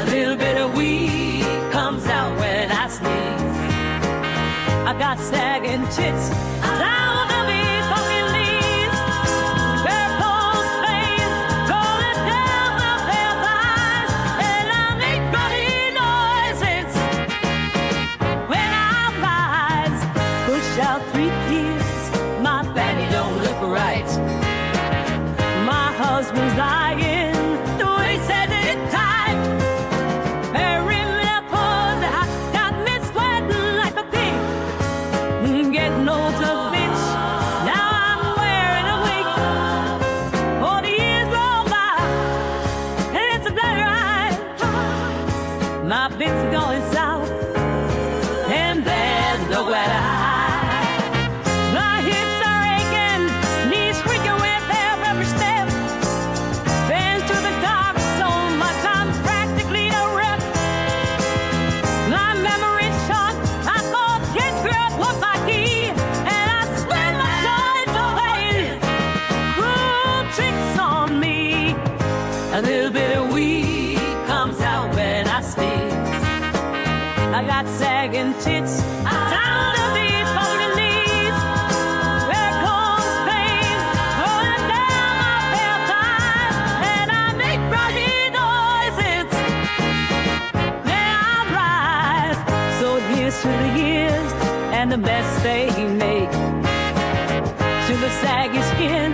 little bit of weed comes out when I sneeze. I got sagging tits down to me funky knees. Varicose veins rolling down my bare thighs, and I make funny noises when I rise. Push out 3 kids, my fanny don't look right. My husband's lying, the way he says it tight. Perimenopause, I got me sweating like a pig. Getting old to bitch, now I'm wearing a wig. Oh, the years roll by, and it's a bloody ride. My bits are going south, and there's nowhere to hide. My hips are aching, knees creaking with every step. Been to the dark so much I'm practically a wreck. My memory's short, I forget where I put my key, and I swear my joints are playing cruel tricks on me. A little bit of weed comes out when I sneeze. I got sagging tits down to me funky knees. Varicose veins rolling down my bare thighs, and I make froggy noises when I rise. So here's to the years and the mess they make, to the saggy skin